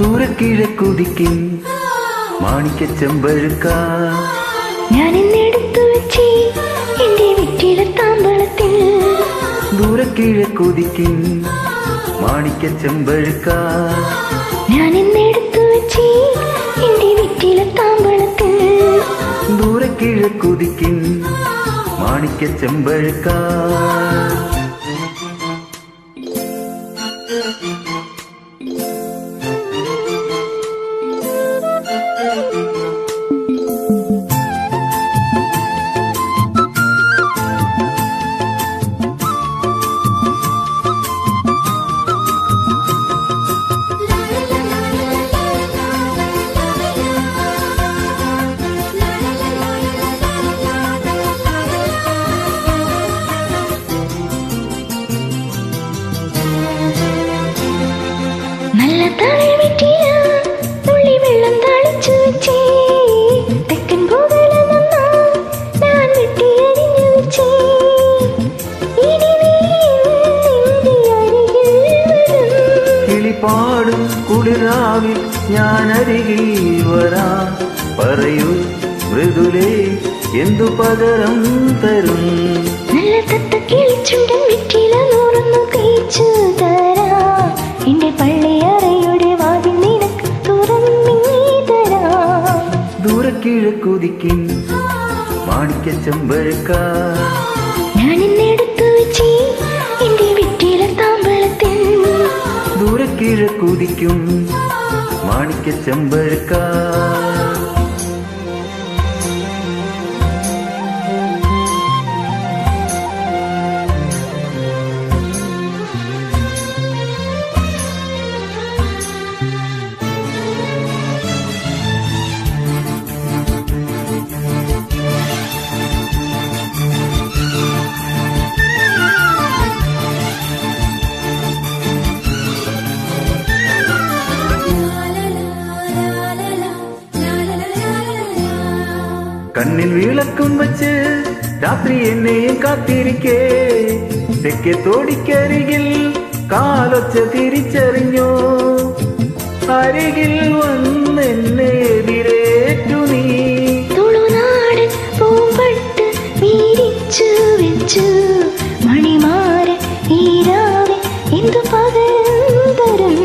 ദൂരക്കിഴക്കുതിക്കും മാണിക്ക ചെമ്പഴുക്ക ഞാൻ ഇന്നെടുത്തു വെച്ചേ എന്റെ വെറ്റില താമ്പളത്തിൽ. ദൂരക്കിഴക്കുതിക്കും മാണിക്ക ചെമ്പഴുക്ക ഞാൻ ഇന്നെടുത്തു വെച്ചേ എന്റെ വെറ്റില താമ്പളത്തിൽ. ദൂരക്കിഴക്കുതിക്കും മാണിക്ക ചെമ്പഴുക്ക നല്ല തളിർ വെറ്റില തുള്ളി വെള്ളം തളിച്ചു വെച്ചേ. തെക്കൻ പൂതല നന്നാ ഞാൻ വെട്ടിയരിഞ്ഞു വെച്ചേ. ഇനി നീ നിന്റെ അരികിൽ വരും. കിളിപാടും കുളിരാവിൽ ഞാൻ അരികിൽ വരാം. പറയൂ മൃദുലേ എന്തു പകരം തരും. നല്ല തത്ത കിളിച്ചുണ്ടൻ വെറ്റില നൂറൊന്നു തേച്ചു തരാം. എന്റെ പള്ളിയറയുടെ വാതിൽ നിനക്ക് തുറന്നീ തരാം. ദൂരക്കിഴക്കുതിക്കും മാണിക്ക ചെമ്പഴുക്ക ഞാൻ ഇന്നെടുത്തു വെച്ചേ എന്റെ വെറ്റില താമ്പളത്തിൽ. ദൂരക്കിഴക്കുതിക്കും മാണിക്ക ചെമ്പഴുക്ക കണ്ണിൽ വിളക്കും വച്ച് രാത്രി എന്നെയും കാത്തിരിക്കേ. തെക്കേ തോടിക്കരികിൽ കാലൊച്ച തിരിച്ചറിഞ്ഞോ. അരികിൽ വന്നെന്നെ എതിരേറ്റു നീ. തുളുനാടൻ പൂമ്പട്ട് വീരിച്ചു വെച്ചു മണിമാരൻ ഈരാവെ എന്തു പകരം തരും.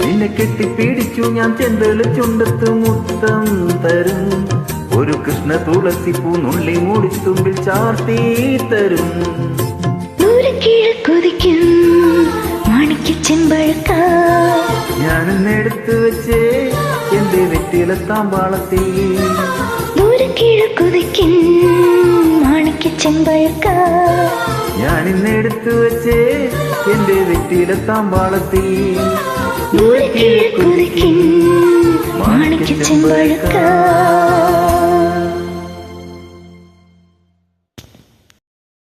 നിന്നെ കെട്ടിപ്പിടിച്ചു ഞാൻ ചെന്തള് ചുണ്ടത്ത് മുത്തം തരും. ഒരു കൃഷ്ണ തുളസി പൂനുള്ളി മൂടിത്തുമ്പിൽ ചാർത്തി തരും. ദൂരക്കിഴക്കുതിക്കും മാണിക്ക ചെമ്പഴുക്ക ഞാനിന്നെടുത്തു വെച്ചേ എന്റെ വെറ്റില താമ്പാളത്തിൽ. ദൂരക്കിഴക്കുതിക്കും മാണിക്ക ചെമ്പഴുക്ക ഞാനിന്നെടുത്തു വെച്ചേ എന്റെ വെറ്റില താമ്പാളത്തിൽ. ദൂരക്കിഴക്കുതിക്കും മാണിക്ക ചെമ്പഴുക്ക